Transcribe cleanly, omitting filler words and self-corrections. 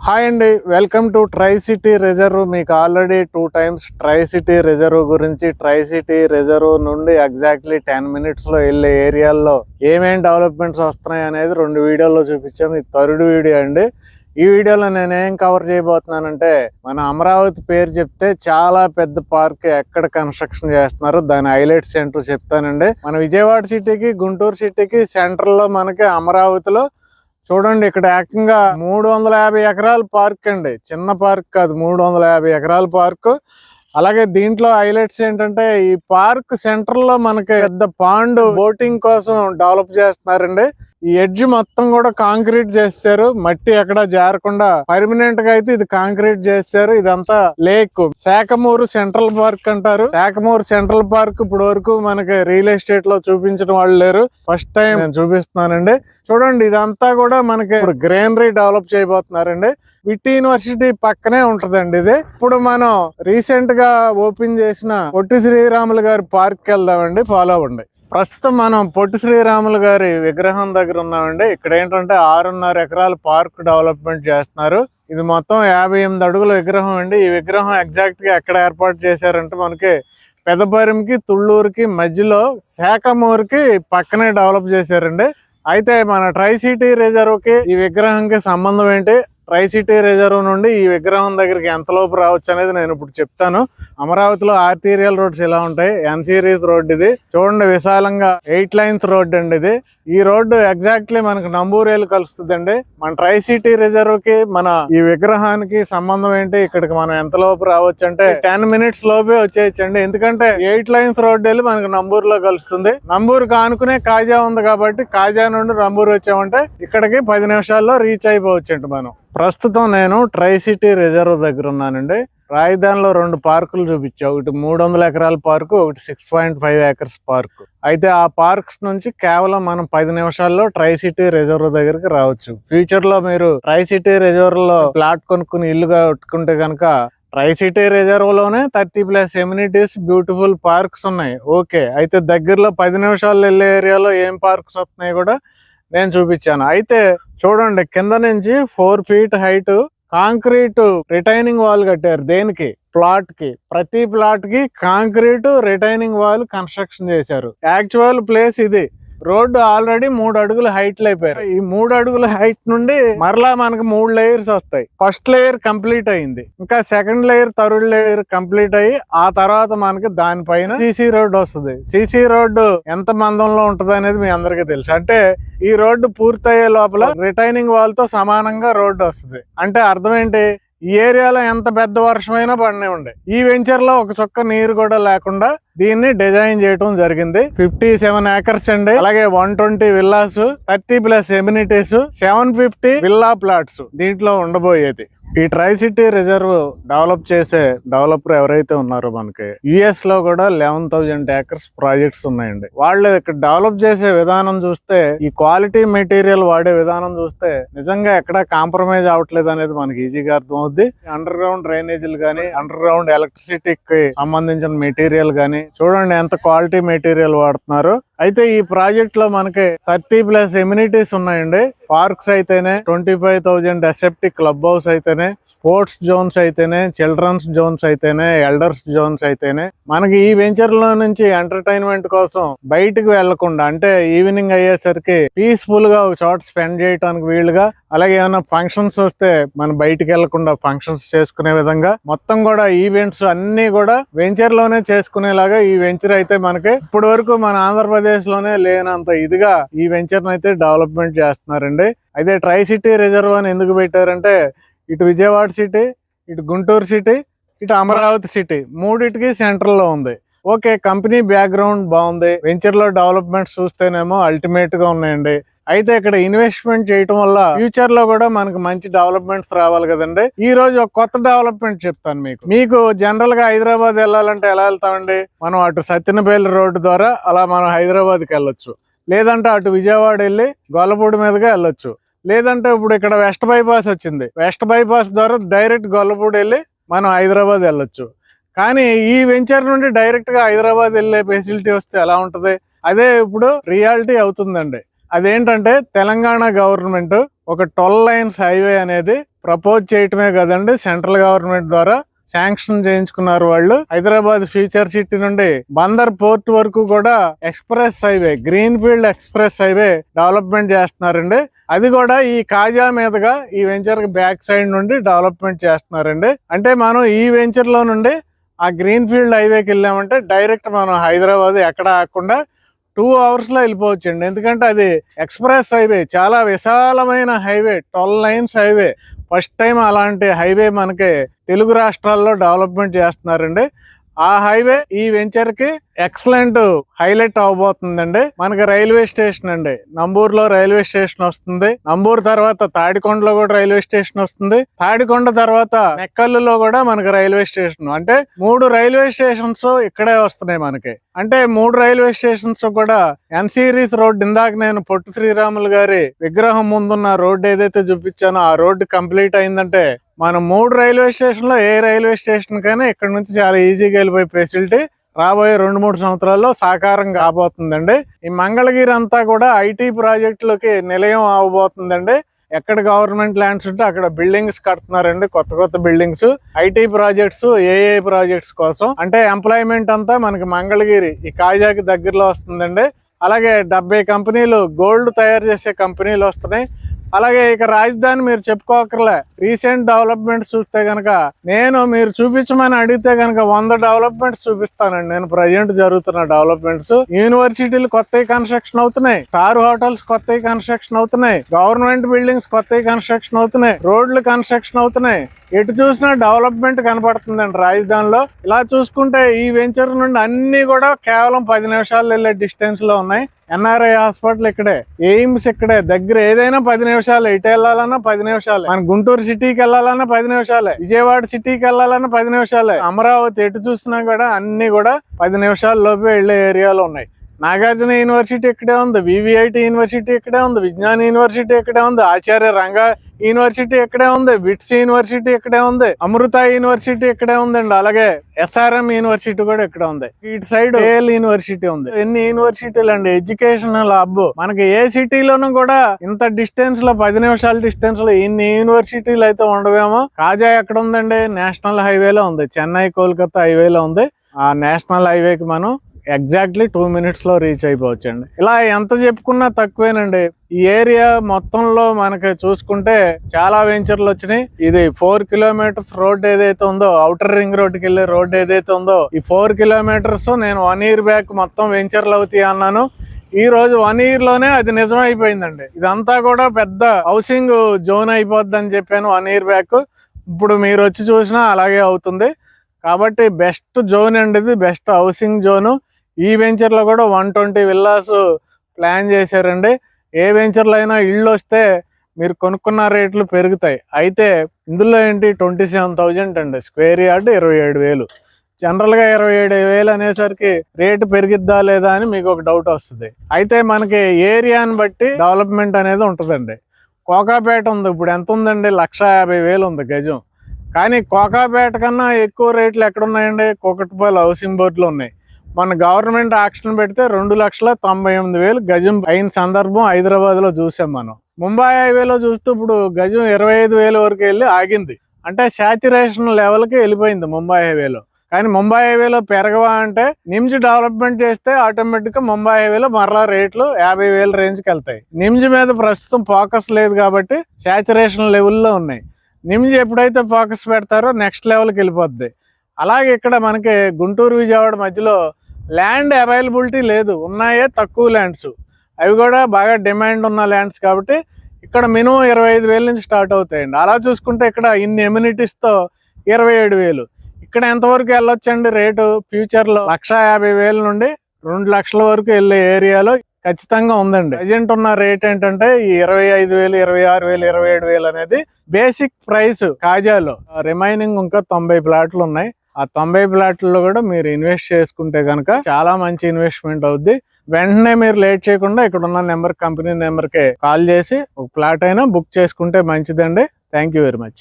Hi అండి, welcome to Tri City Reserve. మీకు already 2 times Tri City Reserve గురించి, Tri City Reserve నుండి exactly 10 minutes లో వెళ్ళే ఏరియాల్లో ఏమేం డెవలప్మెంట్స్ వస్తున్నాయి అనేది 2 వీడియోల్లో చూపించాము. ఇది థర్డ్ వీడియో అండి. ఈ వీడియోలో నేనేం కవర్ చేయబోతున్నానంటే, మన అమరావతి పేరు చెప్తే చాలా పెద్ద పార్క్ ఎక్కడ కన్స్ట్రక్షన్ చేస్తున్నారు, దాని హైలైట్స్ ఏంటో చెప్తానండి. మన విజయవాడ సిటీకి, గుంటూరు సిటీకి సెంటర్ లో మనకి అమరావతిలో చూడండి, ఇక్కడ ఏకంగా 350 ఎకరాల పార్క్ అండి. చిన్న పార్క్ కాదు, 350 ఎకరాల పార్క్. అలాగే దీంట్లో హైలైట్స్ ఏంటంటే, ఈ పార్క్ సెంటర్ లో మనకి పెద్ద పాండ్ బోటింగ్ కోసం డెవలప్ చేస్తున్నారండి. ఈ ఎడ్జ్ మొత్తం కూడా కాంక్రీట్ చేశారు, మట్టి ఎక్కడ జారకుండా పర్మనెంట్ గా అయితే ఇది కాంక్రీట్ చేశారు. ఇదంతా లేక్ శాఖమూరు సెంట్రల్ పార్క్ అంటారు. శాఖమూరు సెంట్రల్ పార్క్ ఇప్పుడు వరకు మనకి రియల్ ఎస్టేట్ లో చూపించిన వాళ్ళు లేరు, ఫస్ట్ టైం నేను చూపిస్తున్నానండి. చూడండి, ఇదంతా కూడా మనకి ఇప్పుడు గ్రీనరీ డెవలప్ చేయబోతున్నారండి. విట్టి యూనివర్సిటీ పక్కనే ఉంటదండి ఇది. ఇప్పుడు మనం రీసెంట్ గా ఓపెన్ చేసిన పొట్టి శ్రీరాములు గారి పార్క్ వెళ్దామండి, ఫాలో అవ్వండి. ప్రస్తుతం మనం పొట్టి శ్రీరాములు గారి విగ్రహం దగ్గర ఉన్నామండి. ఇక్కడ ఏంటంటే 6.5 ఎకరాల పార్క్ డెవలప్మెంట్ చేస్తున్నారు. ఇది మొత్తం 58 అడుగుల విగ్రహం అండి. ఈ విగ్రహం ఎగ్జాక్ట్ గా ఎక్కడ ఏర్పాటు చేశారంటే, మనకి పెదపరిమికి, తుళ్ళూరుకి మధ్యలో శాఖమూరుకి పక్కనే డెవలప్ చేశారండి. అయితే మన ట్రై సిటీ రిజర్వ్ కి ఈ విగ్రహంకి సంబంధం ఏంటి, ట్రై సిటీ రిజర్వ్ నుండి ఈ విగ్రహం దగ్గరికి ఎంతలోపు రావచ్చు అనేది నేను ఇప్పుడు చెప్తాను. అమరావతిలో ఆర్టీరియల్ రోడ్స్ ఇలా ఉంటాయి. ఎన్ సిరీస్ రోడ్ ఇది. చూడండి, విశాలంగా 8 lanes రోడ్ అండి ఇది. ఈ రోడ్డు ఎగ్జాక్ట్లీ మనకు నంబూరేలు కలుస్తుందండి. మన ట్రై సిటీ రిజర్వ్ కి మన ఈ విగ్రహానికి సంబంధం ఏంటి, ఇక్కడికి మనం ఎంతలోపు రావచ్చు అంటే 10 minutes లోపే వచ్చేయచ్చండి. ఎందుకంటే 8 lanes రోడ్ వెళ్ళి మనకు నంబూరులో కలుస్తుంది. నంబూరుకి ఆనుకునే కాజా ఉంది కాబట్టి, కాజా నుండి నంబూరు వచ్చామంటే ఇక్కడికి 10 నిమిషాల్లో రీచ్ అయిపోవచ్చండి. మనం ప్రస్తుతం నేను ట్రై సిటీ రిజర్వ్ దగ్గర ఉన్నానండి. రాజధానిలో 2 పార్కులు చూపించా. ఒకటి 300 ఎకరాల పార్కు, ఒకటి 6.5 acres పార్కు. అయితే ఆ పార్క్స్ నుంచి కేవలం మనం 10 నిమిషాల్లో ట్రై సిటీ రిజర్వ్ దగ్గరికి రావచ్చు. ఫ్యూచర్ లో మీరు ట్రై సిటీ రిజర్వ్ లో ప్లాట్ కొనుక్కుని ఇల్లుగా కట్టుకుంటే కనుక ట్రై సిటీ రిజర్వ్ లోనే 30+ ఎమ్యూనిటీస్, బ్యూటిఫుల్ పార్క్స్ ఉన్నాయి. ఓకే, అయితే దగ్గరలో 10 నిమిషాల్లో వెళ్ళే ఏరియాలో ఏం పార్క్స్ వస్తున్నాయి కూడా నేను చూపించాను. అయితే చూడండి, కింద నుంచి 4 feet height concrete retaining wall కట్టారు. దేనికి? ప్లాట్ కి. ప్రతి ప్లాట్ కి కాంక్రీట్ రిటైనింగ్ వాల్ కన్స్ట్రక్షన్ చేశారు. యాక్చువల్ ప్లేస్ ఇది. రోడ్డు ఆల్రెడీ 3 అడుగుల హైట్ లో అయిపోయారు. ఈ 3 అడుగుల హైట్ నుండి మరలా మనకు 3 layers వస్తాయి. ఫస్ట్ లేయర్ కంప్లీట్ అయింది, ఇంకా second layer, third layer complete అయ్యి ఆ తర్వాత మనకి దానిపైన సిసి రోడ్ వస్తుంది. సిసి రోడ్డు ఎంత మందంలో ఉంటది అనేది మీ అందరికీ తెలుసు. అంటే ఈ రోడ్డు పూర్తయ్యే లోపల రిటైనింగ్ వాల్ తో సమానంగా రోడ్డు వస్తుంది. అంటే అర్థం ఏంటి, ఈ ఏరియాలో ఎంత పెద్ద వర్షమైనా పడినివ్వండి, ఈ వెంచర్ లో ఒక చుక్క నీరు కూడా లేకుండా దీన్ని డిజైన్ చేయడం జరిగింది. 57 acres అండి. అలాగే 120 విల్లాస్, 30+ ఎమ్యూనిటీస్, 750 విల్లా ప్లాట్స్ దీంట్లో ఉండబోయేది. ఈ ట్రై సిటీ రిజర్వ్ డెవలప్ చేసే డెవలపర్ ఎవరైతే ఉన్నారో, మనకి యుఎస్ లో కూడా 11,000 acres ప్రాజెక్ట్స్ ఉన్నాయండి. వాళ్ళు ఇక్కడ డెవలప్ చేసే విధానం చూస్తే, ఈ క్వాలిటీ మెటీరియల్ వాడే విధానం చూస్తే నిజంగా ఎక్కడ కాంప్రమైజ్ అవ్వట్లేదు అనేది మనకి ఈజీగా అర్థమవుద్ది. అండర్ గ్రౌండ్ డ్రైనేజీలు గానీ, అండర్ గ్రౌండ్ ఎలక్ట్రిసిటీకి సంబంధించిన మెటీరియల్ గానీ చూడండి ఎంత క్వాలిటీ మెటీరియల్ వాడుతున్నారు. అయితే ఈ ప్రాజెక్ట్ లో మనకి 30+ ఎమ్యూనిటీస్ ఉన్నాయండి. పార్క్స్ అయితేనే, 25,000 అసెప్టిక్ క్లబ్ హౌస్ అయితేనే, స్పోర్ట్స్ జోన్స్ అయితేనే, చిల్డ్రన్స్ జోన్స్ అయితేనే, ఎల్డర్స్ జోన్స్ అయితేనే, మనకి ఈ వెంచర్ లో నుంచి ఎంటర్టైన్మెంట్ కోసం బయటకు వెళ్లకుండా, అంటే ఈవినింగ్ అయ్యేసరికి పీస్ఫుల్ గా ఒక చోట స్పెండ్ చేయడానికి వీలుగా, అలాగే ఏమైనా ఫంక్షన్స్ వస్తే మనం బయటికి వెళ్లకుండా ఫంక్షన్స్ చేసుకునే విధంగా మొత్తం కూడా ఈవెంట్స్ అన్ని కూడా వెంచర్ లోనే చేసుకునేలాగా ఈ వెంచర్ అయితే మనకి ఇప్పటి వరకు మన ఆంధ్రప్రదేశ్ లోనే లేనంత ఇదిగా ఈ వెంచర్ అయితే డెవలప్మెంట్ చేస్తున్నారండి. అయితే ట్రై సిటీ రిజర్వ్ అని ఎందుకు పెట్టారంటే, ఇటు విజయవాడ సిటీ, ఇటు గుంటూరు సిటీ, ఇటు అమరావతి సిటీ మూడిటికి సెంటర్ లో ఉంది. ఓకే, కంపెనీ బ్యాక్గ్రౌండ్ బాగుంది. వెంచర్ లో డెవలప్మెంట్స్ చూస్తేనేమో అల్టిమేట్ గా ఉన్నాయండి. అయితే ఇక్కడ ఇన్వెస్ట్మెంట్ చేయటం వల్ల ఫ్యూచర్ లో కూడా మనకు మంచి డెవలప్మెంట్స్ రావాలి కదండి. ఈ రోజు ఒక కొత్త డెవలప్మెంట్ చెప్తాను మీకు జనరల్ గా హైదరాబాద్ వెళ్ళాలంటే ఎలా వెళ్తామండి, మనం అటు సత్యనపల్లి రోడ్డు ద్వారా అలా మనం హైదరాబాద్కి వెళ్ళొచ్చు, లేదంటే అటు విజయవాడ వెళ్ళి గొల్లపూడి మీదుగా వెళ్ళొచ్చు, లేదంటే ఇప్పుడు ఇక్కడ వెస్ట్ బైపాస్ వచ్చింది, వెస్ట్ బైపాస్ ద్వారా డైరెక్ట్ గొల్లపూడి వెళ్ళి మనం హైదరాబాద్ వెళ్ళొచ్చు. కానీ ఈ వెంచర్ నుండి డైరెక్ట్ గా హైదరాబాద్ వెళ్ళే ఫెసిలిటీ వస్తే ఎలా ఉంటది, అదే ఇప్పుడు రియాలిటీ అవుతుందండి. అదేంటంటే, తెలంగాణ గవర్నమెంట్ ఒక 12 lanes హైవే అనేది ప్రపోజ్ చేయటమే కదండి, సెంట్రల్ గవర్నమెంట్ ద్వారా శాంక్షన్ చేయించుకున్నారు వాళ్ళు. హైదరాబాద్ ఫ్యూచర్ సిటీ నుండి బందర్ పోర్ట్ వరకు కూడా express highway, green field express highway development చేస్తున్నారండి. అది కూడా ఈ కాజా మీదుగా ఈ వెంచర్ బ్యాక్ సైడ్ నుండి డెవలప్మెంట్ చేస్తున్నారండి. అంటే మనం ఈ వెంచర్ లో నుండి ఆ గ్రీన్ ఫీల్డ్ హైవేకి వెళ్ళామంటే డైరెక్ట్ మనం హైదరాబాద్ ఎక్కడ ఆకుండా 2 hours లో వెళ్ళిపోవచ్చండి. ఎందుకంటే అది ఎక్స్ప్రెస్ హైవే, చాలా విశాలమైన highway, 12 lanes highway. First time అలాంటి హైవే మనకి తెలుగు రాష్ట్రాల్లో డెవలప్మెంట్ చేస్తున్నారండి. ఆ హైవే ఈ వెంచర్ కి ఎక్సలెంట్ హైలైట్ అవబోతుందండి. మనకి రైల్వే స్టేషన్ అండి, నంబూరులో రైల్వే స్టేషన్ వస్తుంది. నంబూరు తర్వాత తాడికొండలో కూడా రైల్వే స్టేషన్ వస్తుంది. తాడికొండ తర్వాత నెక్కల్లులో కూడా మనకి రైల్వే స్టేషన్. అంటే 3 రైల్వే స్టేషన్స్ ఇక్కడే వస్తున్నాయి మనకి. అంటే 3 రైల్వే స్టేషన్స్ కూడా ఎన్ సిరీస్ రోడ్, ఇందాక నేను పొట్టి శ్రీరాములు గారి విగ్రహం ముందున్న రోడ్డు ఏదైతే చూపించానో ఆ రోడ్డు కంప్లీట్ అయిందంటే మనం 3 రైల్వే స్టేషన్ లో ఏ రైల్వే స్టేషన్ కైనా ఇక్కడ నుంచి చాలా ఈజీగా వెళ్ళిపోయే ఫెసిలిటీ రాబోయే 2-3 సంవత్సరాల్లో సాకారం కాబోతుందండి. ఈ మంగళగిరి అంతా కూడా ఐటీ ప్రాజెక్టులకి నిలయం అవబోతుందండి. ఎక్కడ గవర్నమెంట్ ల్యాండ్స్ ఉంటే అక్కడ బిల్డింగ్స్ కడుతున్నారండి, కొత్త buildings, IT projects, AI projects కోసం. అంటే ఎంప్లాయ్మెంట్ అంతా మనకి మంగళగిరి ఈ కాజాకి దగ్గరలో వస్తుందండి. అలాగే 70 కంపెనీలు, గోల్డ్ తయారు చేసే కంపెనీలు వస్తున్నాయి. అలాగే ఇక రాజధాని మీరు చెప్పుకోకర్లే. రీసెంట్ డెవలప్మెంట్స్ చూస్తే కనుక మీరు చూపించమని అడిగితే కనుక 100 డెవలప్మెంట్స్ చూపిస్తానండి. నేను ప్రజెంట్ జరుగుతున్న డెవలప్మెంట్స్, యూనివర్సిటీలు కొత్తవి కన్స్ట్రక్షన్ అవుతున్నాయి, స్టార్ హోటల్స్ కొత్తవి కన్స్ట్రక్షన్ అవుతున్నాయి, గవర్నమెంట్ బిల్డింగ్స్ కొత్తవి కన్స్ట్రక్షన్ అవుతున్నాయి, రోడ్లు కన్స్ట్రక్షన్ అవుతున్నాయి. ఎటు చూసినా డెవలప్మెంట్ కనపడుతుందండి రాజధానిలో. ఇలా చూసుకుంటే ఈ వెంచర్ నుండి అన్ని కూడా కేవలం 10 నిమిషాలు వెళ్ళే డిస్టెన్స్ లో ఉన్నాయి. ఎన్ఆర్ఐ హాస్పిటల్ ఇక్కడే, ఎయిమ్స్ ఇక్కడే దగ్గర. ఏదైనా 10 నిమిషాలు, ఇటు వెళ్ళాలన్నా 10 నిమిషాలే. మన గుంటూరు సిటీకి వెళ్ళాలన్నా 10 నిమిషాలే, విజయవాడ సిటీకి వెళ్ళాలన్నా 10 నిమిషాలే, అమరావతి ఎటు చూసినా కూడా అన్ని కూడా 10 నిమిషాల లోపే వెళ్లే ఏరియాలో ఉన్నాయి. నాగార్జున యూనివర్సిటీ ఇక్కడే ఉంది, వివిఐటి యూనివర్సిటీ ఇక్కడే ఉంది, విజ్ఞాన్ యూనివర్సిటీ ఇక్కడే ఉంది, ఆచార్య రంగా యూనివర్సిటీ ఇక్కడే ఉంది, బిట్స్ యూనివర్సిటీ ఇక్కడే ఉంది, అమృత యూనివర్సిటీ ఇక్కడే ఉందండి. అలాగే ఎస్ఆర్ఎం యూనివర్సిటీ కూడా ఇక్కడ ఉంది. ఇటు సైడ్ ఏఎల్ యూనివర్సిటీ ఉంది. ఎన్ని యూనివర్సిటీలు అండి, ఎడ్యుకేషనల్ హబ్. మనకి ఏ సిటీలోనూ కూడా ఇంత డిస్టెన్స్ లో 10 నిమిషాల డిస్టెన్స్ లో ఇన్ని యూనివర్సిటీలు అయితే ఉండవేమో. కాజా ఎక్కడ ఉందండి, నేషనల్ హైవేలో ఉంది, చెన్నై కోల్కతా హైవేలో ఉంది. ఆ నేషనల్ హైవేకి మనం ఎగ్జాక్ట్లీ 2 minutes లో రీచ్ అయిపోవచ్చండి. ఇలా ఎంత చెప్పుకున్నా తక్కువేనండి. ఈ ఏరియా మొత్తంలో మనకి చూసుకుంటే చాలా వెంచర్లు వచ్చినాయి. ఇది 4 kilometers రోడ్ ఏదైతే ఉందో, అవుటర్ రింగ్ రోడ్కి వెళ్ళే రోడ్ ఏదైతే ఉందో, ఈ 4 kilometers నేను 1 year బ్యాక్ మొత్తం వెంచర్లు అవుతాయి అన్నాను. ఈ రోజు 1 year లోనే అది నిజమైపోయిందండి. ఇదంతా కూడా పెద్ద హౌసింగ్ జోన్ అయిపోద్ది అని చెప్పాను 1 year బ్యాక్. ఇప్పుడు మీరు వచ్చి చూసినా అలాగే అవుతుంది. కాబట్టి బెస్ట్ జోన్ అండి ఇది, బెస్ట్ హౌసింగ్ జోను. ఈ వెంచర్ లో కూడా 120 villas ప్లాన్ చేశారండి. ఏ వెంచర్లో అయినా ఇళ్ళు వస్తే మీరు కొనుక్కున్న రేట్లు పెరుగుతాయి. అయితే ఇందులో ఏంటి 27,000 అండి స్క్వేర్ యార్డ్, 27,000. జనరల్గా 27,000 అనేసరికి రేటు పెరిగిద్దా లేదా అని మీకు ఒక డౌట్ వస్తుంది. అయితే మనకి ఏరియాని బట్టి డెవలప్మెంట్ అనేది ఉంటుందండి. కోకాపేట ఉంది, ఇప్పుడు ఎంత ఉందండి, 150,000 ఉంది గజం. కానీ కోకాపేట కన్నా ఎక్కువ రేట్లు ఎక్కడున్నాయండి, కూకట్పల్లి హౌసింగ్ బోర్డులో ఉన్నాయి. మన గవర్నమెంట్ ఆక్షన్ పెడితే 2,98,000 గజం అయిన సందర్భం హైదరాబాద్ లో చూసాం మనం. ముంబై హైవేలో చూస్తూ ఇప్పుడు గజం 25,000 వరకు వెళ్ళి ఆగింది. అంటే సాచురేషన్ లెవెల్ కి వెళ్ళిపోయింది ముంబై హైవేలో. కానీ ముంబై హైవేలో పెరగవా అంటే నిమ్జ్ డెవలప్మెంట్ చేస్తే ఆటోమేటిక్ గా ముంబై హైవేలో మరలా రేట్లు 50,000 రేంజ్కి వెళ్తాయి. నిమ్జ్ మీద ప్రస్తుతం ఫోకస్ లేదు కాబట్టి సాచురేషన్ లెవెల్లో ఉన్నాయి. నిమ్జ్ ఎప్పుడైతే ఫోకస్ పెడతారో నెక్స్ట్ లెవెల్కి వెళ్ళిపోద్ది. అలాగే ఇక్కడ మనకి గుంటూరు విజయవాడ మధ్యలో ల్యాండ్ అవైలబిలిటీ లేదు, ఉన్నాయే తక్కువ ల్యాండ్స్, అవి కూడా బాగా డిమాండ్ ఉన్న ల్యాండ్స్. కాబట్టి ఇక్కడ మినిమం 25,000 నుంచి స్టార్ట్ అవుతాయండి. అలా చూసుకుంటే ఇక్కడ ఇన్ని ఎమ్యూనిటీస్తో 27,000. ఇక్కడ ఎంతవరకు వెళ్ళొచ్చండి రేటు, ఫ్యూచర్లో 150,000 నుండి 2 లక్షల వరకు వెళ్ళే ఏరియాలో ఖచ్చితంగా ఉందండి. ప్రజెంట్ ఉన్న రేట్ ఏంటంటే ఈ 25,000, 26,000, 27,000 అనేది బేసిక్ ప్రైస్ కాజాలో. రిమైనింగ్ ఇంకా 90 ప్లాట్లు ఉన్నాయి. ఆ 90 ప్లాట్లలో కూడా మీరు ఇన్వెస్ట్ చేసుకుంటే కనుక చాలా మంచి ఇన్వెస్ట్మెంట్ అవుద్ది. వెంటనే మీరు లేట్ చేయకుండా ఇక్కడ ఉన్న నెంబర్, కంపెనీ నెంబర్కి కాల్ చేసి ఒక ప్లాట్ అయినా బుక్ చేసుకుంటే మంచిదండి. Thank you very much.